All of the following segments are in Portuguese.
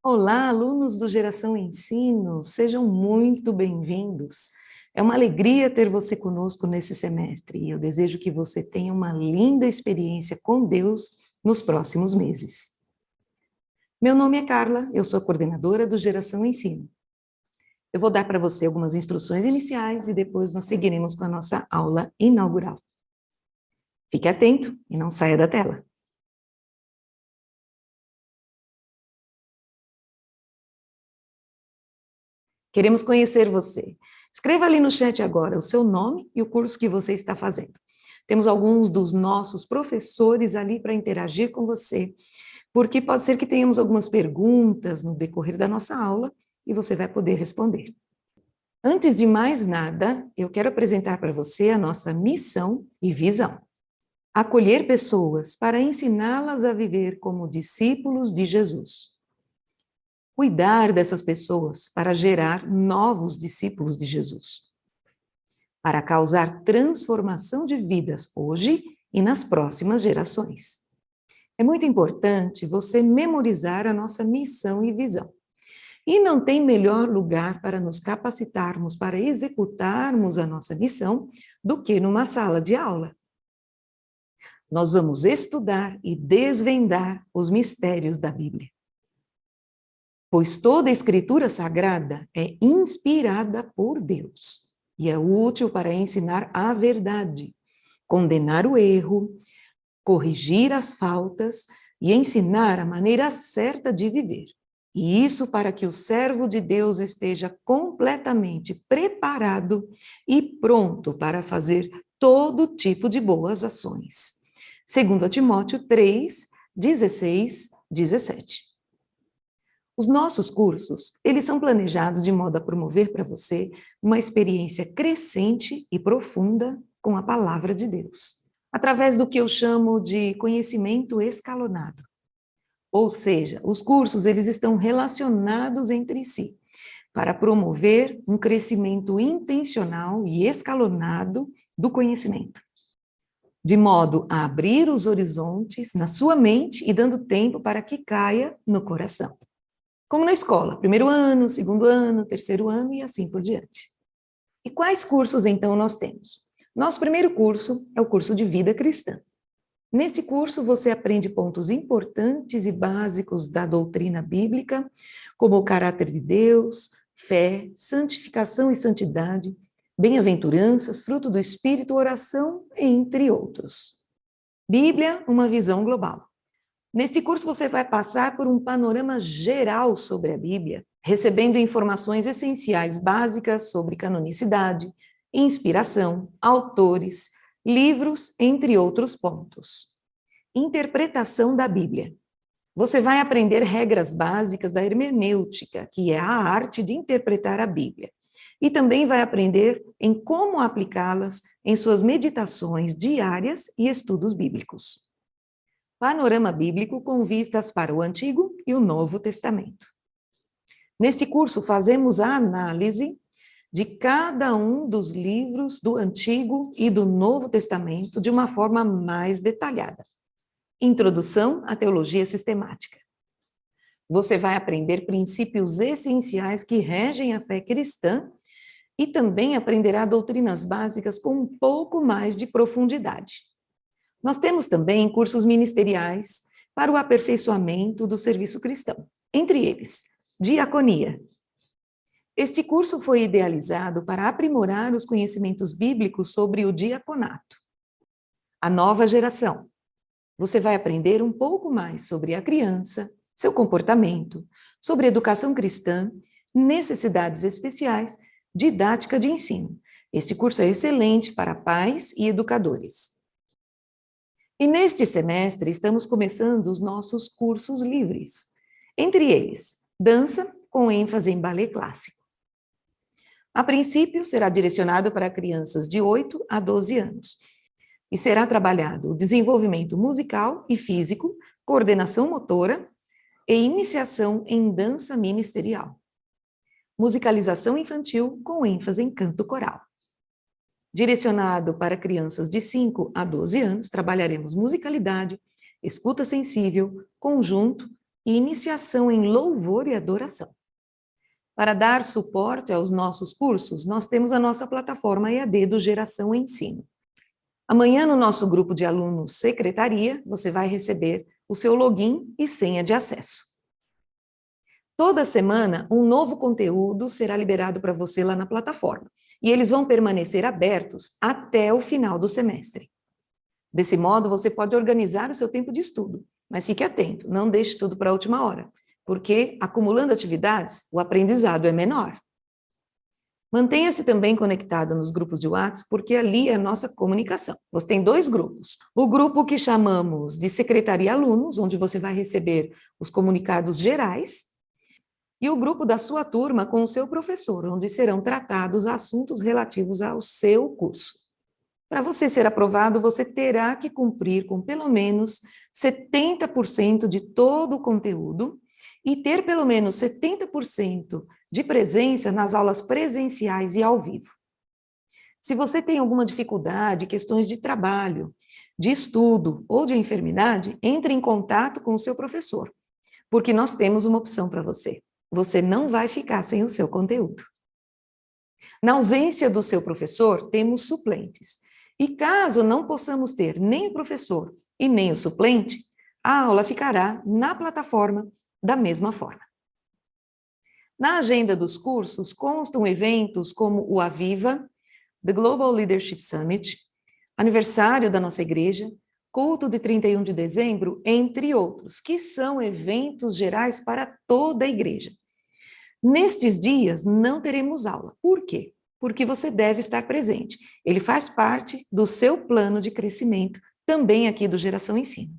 Olá, alunos do Geração Ensino, sejam muito bem-vindos. É uma alegria ter você conosco nesse semestre e eu desejo que você tenha uma linda experiência com Deus nos próximos meses. Meu nome é Carla, eu sou a coordenadora do Geração Ensino. Eu vou dar para você algumas instruções iniciais e depois nós seguiremos com a nossa aula inaugural. Fique atento e não saia da tela. Queremos conhecer você. Escreva ali no chat agora o seu nome e o curso que você está fazendo. Temos alguns dos nossos professores ali para interagir com você, porque pode ser que tenhamos algumas perguntas no decorrer da nossa aula e você vai poder responder. Antes de mais nada, eu quero apresentar para você a nossa missão e visão. Acolher pessoas para ensiná-las a viver como discípulos de Jesus. Cuidar dessas pessoas para gerar novos discípulos de Jesus, para causar transformação de vidas hoje e nas próximas gerações. É muito importante você memorizar a nossa missão e visão. E não tem melhor lugar para nos capacitarmos para executarmos a nossa missão do que numa sala de aula. Nós vamos estudar e desvendar os mistérios da Bíblia. Pois toda a escritura sagrada é inspirada por Deus e é útil para ensinar a verdade, condenar o erro, corrigir as faltas e ensinar a maneira certa de viver. E isso para que o servo de Deus esteja completamente preparado e pronto para fazer todo tipo de boas ações. Segundo Timóteo 3, 16, 17. Os nossos cursos, eles são planejados de modo a promover para você uma experiência crescente e profunda com a palavra de Deus, através do que eu chamo de conhecimento escalonado. Ou seja, os cursos, eles estão relacionados entre si, para promover um crescimento intencional e escalonado do conhecimento, de modo a abrir os horizontes na sua mente e dando tempo para que caia no coração. Como na escola, primeiro ano, segundo ano, terceiro ano e assim por diante. E quais cursos, então, nós temos? Nosso primeiro curso é o curso de Vida Cristã. Neste curso, você aprende pontos importantes e básicos da doutrina bíblica, como o caráter de Deus, fé, santificação e santidade, bem-aventuranças, fruto do Espírito, oração, entre outros. Bíblia, uma visão global. Neste curso, você vai passar por um panorama geral sobre a Bíblia, recebendo informações essenciais básicas sobre canonicidade, inspiração, autores, livros, entre outros pontos. Interpretação da Bíblia. Você vai aprender regras básicas da hermenêutica, que é a arte de interpretar a Bíblia. E também vai aprender em como aplicá-las em suas meditações diárias e estudos bíblicos. Panorama bíblico com vistas para o Antigo e o Novo Testamento. Neste curso, fazemos a análise de cada um dos livros do Antigo e do Novo Testamento de uma forma mais detalhada. Introdução à teologia sistemática. Você vai aprender princípios essenciais que regem a fé cristã e também aprenderá doutrinas básicas com um pouco mais de profundidade. Nós temos também cursos ministeriais para o aperfeiçoamento do serviço cristão, entre eles, diaconia. Este curso foi idealizado para aprimorar os conhecimentos bíblicos sobre o diaconato. A nova geração. Você vai aprender um pouco mais sobre a criança, seu comportamento, sobre educação cristã, necessidades especiais, didática de ensino. Este curso é excelente para pais e educadores. E neste semestre estamos começando os nossos cursos livres. Entre eles, dança com ênfase em balé clássico. A princípio, será direcionado para crianças de 8 a 12 anos. E será trabalhado o desenvolvimento musical e físico, coordenação motora e iniciação em dança ministerial. Musicalização infantil com ênfase em canto coral. Direcionado para crianças de 5 a 12 anos, trabalharemos musicalidade, escuta sensível, conjunto e iniciação em louvor e adoração. Para dar suporte aos nossos cursos, nós temos a nossa plataforma EAD do Geração Ensino. Amanhã, no nosso grupo de alunos Secretaria, você vai receber o seu login e senha de acesso. Toda semana, um novo conteúdo será liberado para você lá na plataforma, e eles vão permanecer abertos até o final do semestre. Desse modo, você pode organizar o seu tempo de estudo, mas fique atento, não deixe tudo para a última hora, porque, acumulando atividades, o aprendizado é menor. Mantenha-se também conectado nos grupos de WhatsApp, porque ali é a nossa comunicação. Você tem 2 grupos. O grupo que chamamos de Secretaria Alunos, onde você vai receber os comunicados gerais, e o grupo da sua turma com o seu professor, onde serão tratados assuntos relativos ao seu curso. Para você ser aprovado, você terá que cumprir com pelo menos 70% de todo o conteúdo e ter pelo menos 70% de presença nas aulas presenciais e ao vivo. Se você tem alguma dificuldade, questões de trabalho, de estudo ou de enfermidade, entre em contato com o seu professor, porque nós temos uma opção para você. Você não vai ficar sem o seu conteúdo. Na ausência do seu professor, temos suplentes. E caso não possamos ter nem o professor e nem o suplente, a aula ficará na plataforma da mesma forma. Na agenda dos cursos constam eventos como o Aviva, The Global Leadership Summit, aniversário da nossa igreja, culto de 31 de dezembro, entre outros, que são eventos gerais para toda a igreja. Nestes dias não teremos aula. Por quê? Porque você deve estar presente. Ele faz parte do seu plano de crescimento, também aqui do Geração Ensino.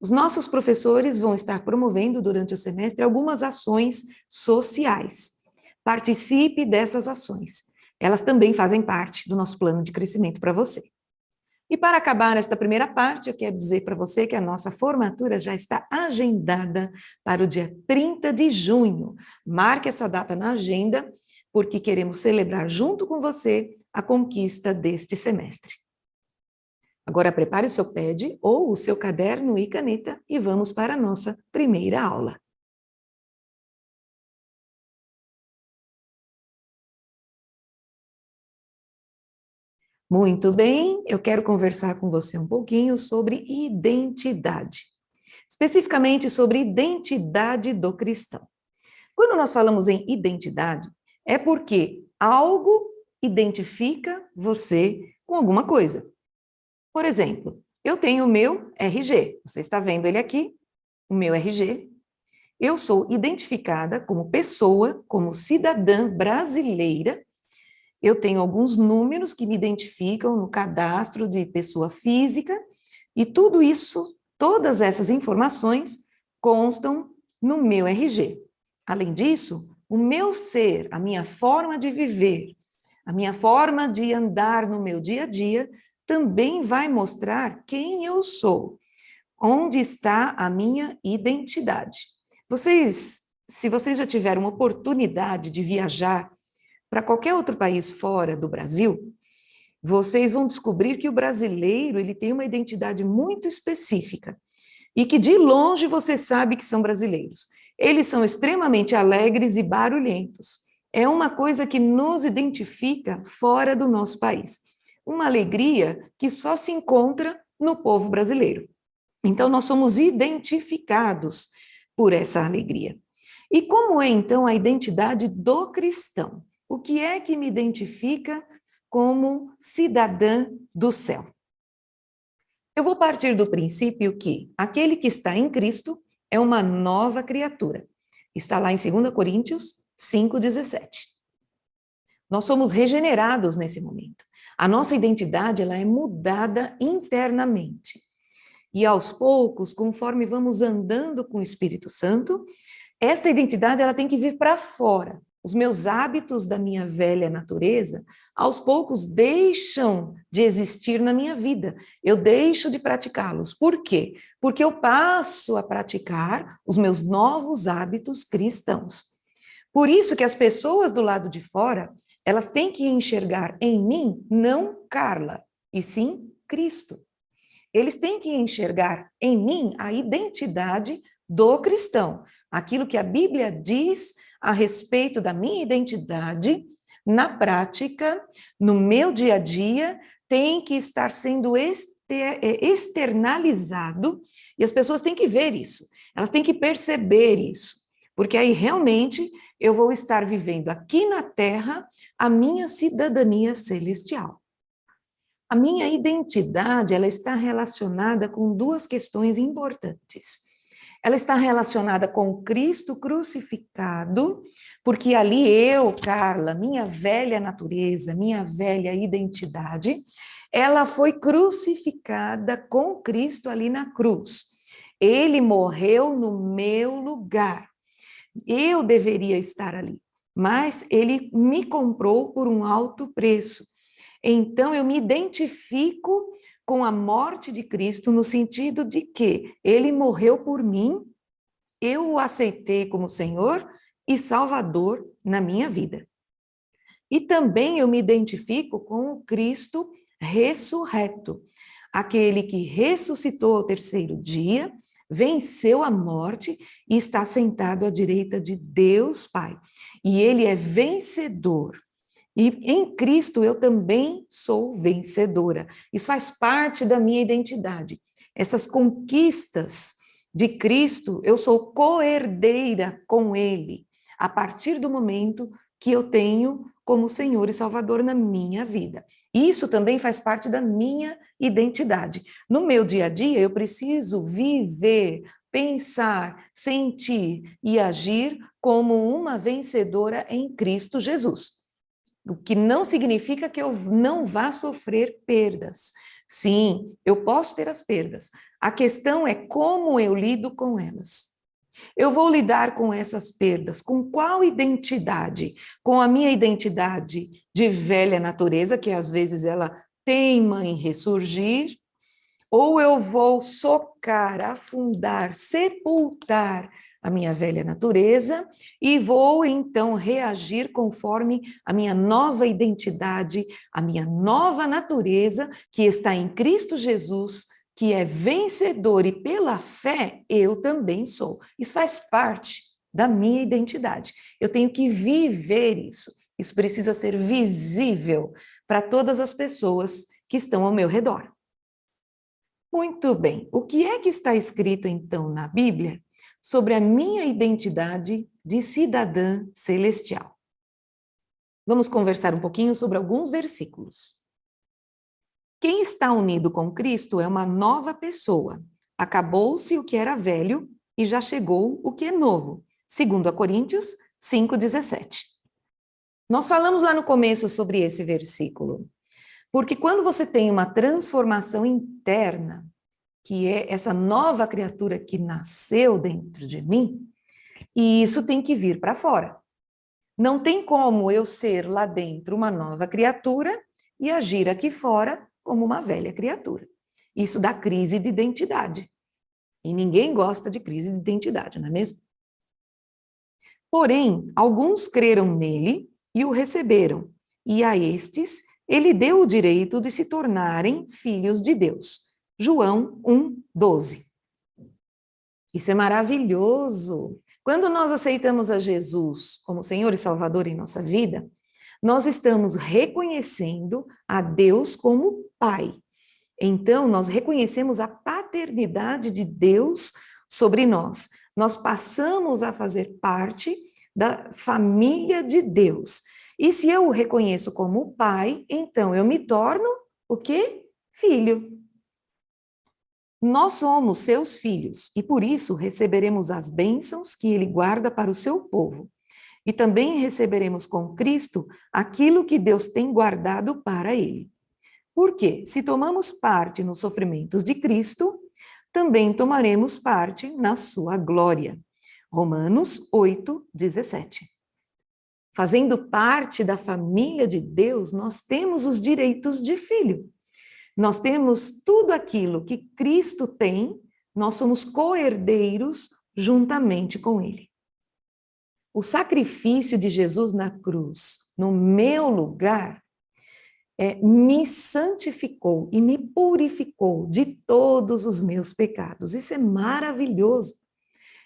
Os nossos professores vão estar promovendo durante o semestre algumas ações sociais. Participe dessas ações. Elas também fazem parte do nosso plano de crescimento para você. E para acabar esta primeira parte, eu quero dizer para você que a nossa formatura já está agendada para o dia 30 de junho. Marque essa data na agenda, porque queremos celebrar junto com você a conquista deste semestre. Agora prepare o seu pad ou o seu caderno e caneta e vamos para a nossa primeira aula. Muito bem, eu quero conversar com você um pouquinho sobre identidade. Especificamente sobre identidade do cristão. Quando nós falamos em identidade, é porque algo identifica você com alguma coisa. Por exemplo, eu tenho o meu RG, você está vendo ele aqui, o meu RG. Eu sou identificada como pessoa, como cidadã brasileira. Eu tenho alguns números que me identificam no cadastro de pessoa física, e tudo isso, todas essas informações constam no meu RG. Além disso, o meu ser, a minha forma de viver, a minha forma de andar no meu dia a dia, também vai mostrar quem eu sou, onde está a minha identidade. Se vocês já tiveram oportunidade de viajar para qualquer outro país fora do Brasil, vocês vão descobrir que o brasileiro ele tem uma identidade muito específica e que de longe você sabe que são brasileiros. Eles são extremamente alegres e barulhentos. É uma coisa que nos identifica fora do nosso país. Uma alegria que só se encontra no povo brasileiro. Então, nós somos identificados por essa alegria. E como é, então, a identidade do cristão? O que é que me identifica como cidadã do céu? Eu vou partir do princípio que aquele que está em Cristo é uma nova criatura. Está lá em 2 Coríntios 5,17. Nós somos regenerados nesse momento. A nossa identidade ela é mudada internamente. E aos poucos, conforme vamos andando com o Espírito Santo, esta identidade ela tem que vir para fora. Os meus hábitos da minha velha natureza, aos poucos deixam de existir na minha vida. Eu deixo de praticá-los. Por quê? Porque eu passo a praticar os meus novos hábitos cristãos. Por isso que as pessoas do lado de fora, elas têm que enxergar em mim, não Carla, e sim Cristo. Eles têm que enxergar em mim a identidade do cristão. Aquilo que a Bíblia diz a respeito da minha identidade, na prática, no meu dia a dia, tem que estar sendo externalizado, e as pessoas têm que ver isso, elas têm que perceber isso, porque aí realmente eu vou estar vivendo aqui na Terra a minha cidadania celestial. A minha identidade, ela está relacionada com duas questões importantes. Ela está relacionada com Cristo crucificado, porque ali eu, Carla, minha velha natureza, minha velha identidade, ela foi crucificada com Cristo ali na cruz. Ele morreu no meu lugar. Eu deveria estar ali, mas ele me comprou por um alto preço. Então, eu me identifico com a morte de Cristo no sentido de que ele morreu por mim, eu o aceitei como Senhor e Salvador na minha vida. E também eu me identifico com o Cristo ressurreto, aquele que ressuscitou ao terceiro dia, venceu a morte e está sentado à direita de Deus Pai. E ele é vencedor. E em Cristo eu também sou vencedora. Isso faz parte da minha identidade. Essas conquistas de Cristo, eu sou co-herdeira com Ele, a partir do momento que eu tenho como Senhor e Salvador na minha vida. Isso também faz parte da minha identidade. No meu dia a dia, eu preciso viver, pensar, sentir e agir como uma vencedora em Cristo Jesus. O que não significa que eu não vá sofrer perdas. Sim, eu posso ter as perdas. A questão é como eu lido com elas. Eu vou lidar com essas perdas com qual identidade? Com a minha identidade de velha natureza, que às vezes ela teima em ressurgir, ou eu vou socar, afundar, sepultar a minha velha natureza e vou então reagir conforme a minha nova identidade, a minha nova natureza que está em Cristo Jesus, que é vencedor e pela fé eu também sou. Isso faz parte da minha identidade. Eu tenho que viver isso. Isso precisa ser visível para todas as pessoas que estão ao meu redor. Muito bem. O que é que está escrito, então, na Bíblia sobre a minha identidade de cidadã celestial? Vamos conversar um pouquinho sobre alguns versículos. Quem está unido com Cristo é uma nova pessoa. Acabou-se o que era velho e já chegou o que é novo. 2 Coríntios 5,17. Nós falamos lá no começo sobre esse versículo. Porque quando você tem uma transformação interna, que é essa nova criatura que nasceu dentro de mim, e isso tem que vir para fora. Não tem como eu ser lá dentro uma nova criatura e agir aqui fora como uma velha criatura. Isso dá crise de identidade. E ninguém gosta de crise de identidade, não é mesmo? Porém, alguns creram nele e o receberam, e a estes ele deu o direito de se tornarem filhos de Deus. João 1:12. Isso é maravilhoso. Quando nós aceitamos a Jesus como Senhor e Salvador em nossa vida, nós estamos reconhecendo a Deus como Pai. Então, nós reconhecemos a paternidade de Deus sobre nós. Nós passamos a fazer parte da família de Deus. E se eu o reconheço como pai, então eu me torno o quê? Filho. Nós somos seus filhos e por isso receberemos as bênçãos que ele guarda para o seu povo. E também receberemos com Cristo aquilo que Deus tem guardado para ele. Porque, se tomamos parte nos sofrimentos de Cristo, também tomaremos parte na sua glória. Romanos 8:17. Fazendo parte da família de Deus, nós temos os direitos de filho. Nós temos tudo aquilo que Cristo tem, nós somos co-herdeiros juntamente com Ele. O sacrifício de Jesus na cruz, no meu lugar, me santificou e me purificou de todos os meus pecados. Isso é maravilhoso.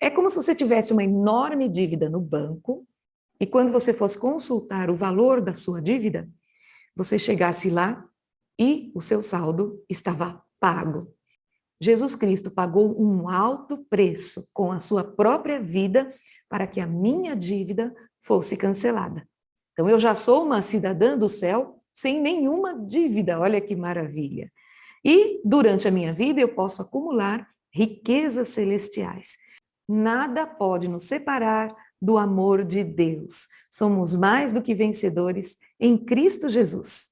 É como se você tivesse uma enorme dívida no banco e quando você fosse consultar o valor da sua dívida, você chegasse lá e o seu saldo estava pago. Jesus Cristo pagou um alto preço com a sua própria vida para que a minha dívida fosse cancelada. Então, eu já sou uma cidadã do céu sem nenhuma dívida, olha que maravilha. E, durante a minha vida, eu posso acumular riquezas celestiais. Nada pode nos separar do amor de Deus. Somos mais do que vencedores em Cristo Jesus.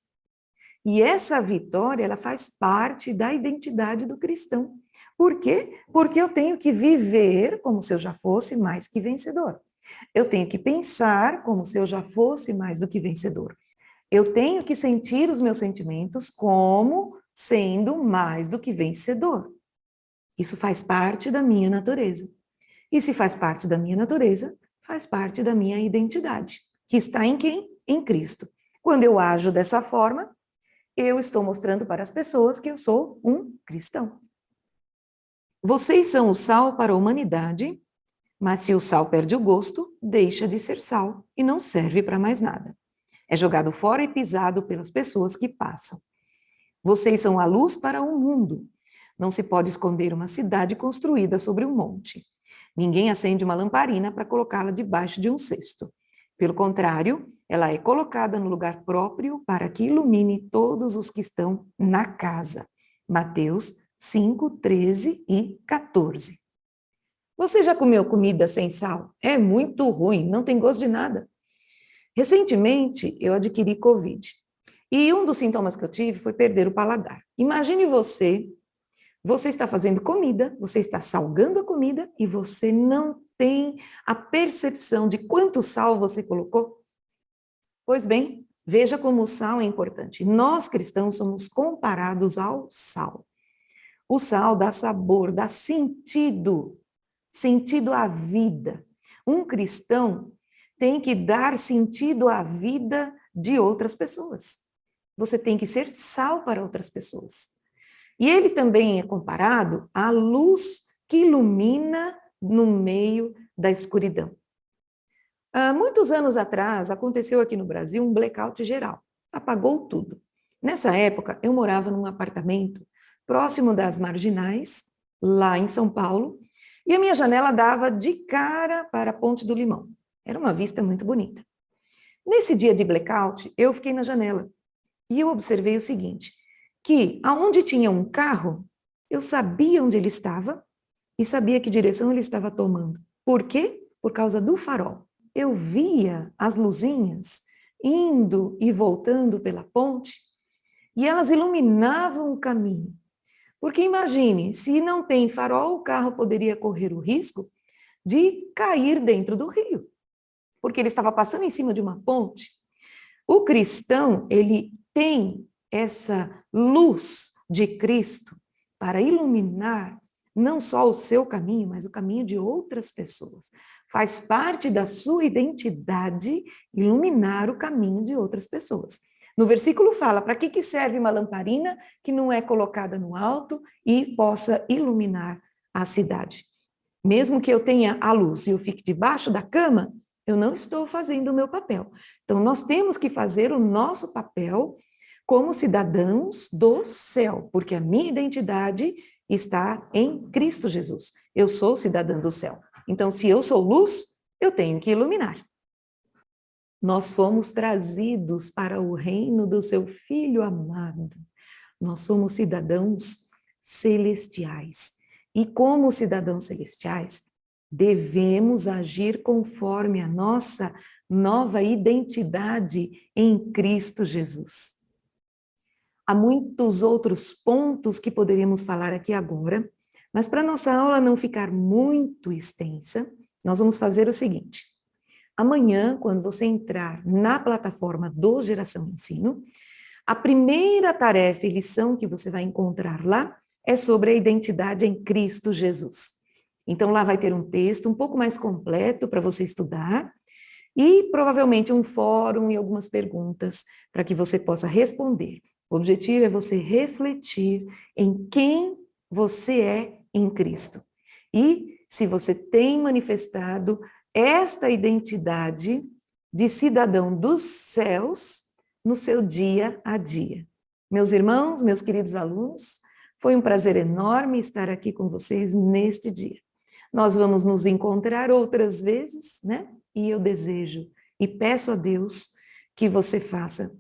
E essa vitória, ela faz parte da identidade do cristão. Por quê? Porque eu tenho que viver como se eu já fosse mais que vencedor. Eu tenho que pensar como se eu já fosse mais do que vencedor. Eu tenho que sentir os meus sentimentos como sendo mais do que vencedor. Isso faz parte da minha natureza. E se faz parte da minha natureza, faz parte da minha identidade, que está em quem? Em Cristo. Quando eu ajo dessa forma, eu estou mostrando para as pessoas que eu sou um cristão. Vocês são o sal para a humanidade, mas se o sal perde o gosto, deixa de ser sal e não serve para mais nada. É jogado fora e pisado pelas pessoas que passam. Vocês são a luz para o mundo. Não se pode esconder uma cidade construída sobre um monte. Ninguém acende uma lamparina para colocá-la debaixo de um cesto. Pelo contrário, ela é colocada no lugar próprio para que ilumine todos os que estão na casa. Mateus 5, 13 e 14. Você já comeu comida sem sal? É muito ruim, não tem gosto de nada. Recentemente, eu adquiri Covid. E um dos sintomas que eu tive foi perder o paladar. Imagine você está fazendo comida, você está salgando a comida e você não tem a percepção de quanto sal você colocou? Pois bem, veja como o sal é importante. Nós cristãos somos comparados ao sal. O sal dá sabor, dá sentido à vida. Um cristão tem que dar sentido à vida de outras pessoas. Você tem que ser sal para outras pessoas. E ele também é comparado à luz que ilumina no meio da escuridão. Há muitos anos atrás, aconteceu aqui no Brasil um blackout geral. Apagou tudo. Nessa época, eu morava num apartamento próximo das Marginais, lá em São Paulo, e a minha janela dava de cara para a Ponte do Limão. Era uma vista muito bonita. Nesse dia de blackout, eu fiquei na janela e eu observei o seguinte, que aonde tinha um carro, eu sabia onde ele estava e sabia que direção ele estava tomando. Por quê? Por causa do farol. Eu via as luzinhas indo e voltando pela ponte e elas iluminavam o caminho. Porque imagine, se não tem farol, o carro poderia correr o risco de cair dentro do rio, porque ele estava passando em cima de uma ponte. O cristão, ele tem essa luz de Cristo para iluminar não só o seu caminho, mas o caminho de outras pessoas. Faz parte da sua identidade iluminar o caminho de outras pessoas. No versículo fala, para que serve uma lamparina que não é colocada no alto e possa iluminar a cidade? Mesmo que eu tenha a luz e eu fique debaixo da cama, eu não estou fazendo o meu papel. Então, nós temos que fazer o nosso papel como cidadãos do céu, porque a minha identidade está em Cristo Jesus. Eu sou cidadã do céu. Então, se eu sou luz, eu tenho que iluminar. Nós fomos trazidos para o reino do seu Filho amado. Nós somos cidadãos celestiais. E como cidadãos celestiais, devemos agir conforme a nossa nova identidade em Cristo Jesus. Há muitos outros pontos que poderíamos falar aqui agora, mas para nossa aula não ficar muito extensa, nós vamos fazer o seguinte. Amanhã, quando você entrar na plataforma do Geração Ensino, a primeira tarefa e lição que você vai encontrar lá é sobre a identidade em Cristo Jesus. Então, lá vai ter um texto um pouco mais completo para você estudar e provavelmente um fórum e algumas perguntas para que você possa responder. O objetivo é você refletir em quem você é em Cristo. E se você tem manifestado esta identidade de cidadão dos céus no seu dia a dia. Meus irmãos, meus queridos alunos, foi um prazer enorme estar aqui com vocês neste dia. Nós vamos nos encontrar outras vezes, né? E eu desejo e peço a Deus que você faça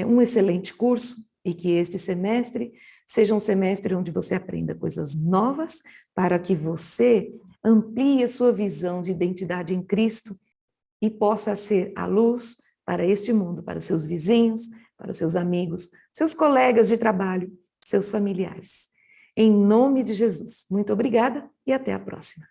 um excelente curso e que este semestre seja um semestre onde você aprenda coisas novas para que você amplie a sua visão de identidade em Cristo e possa ser a luz para este mundo, para os seus vizinhos, para os seus amigos, seus colegas de trabalho, seus familiares. Em nome de Jesus, muito obrigada e até a próxima.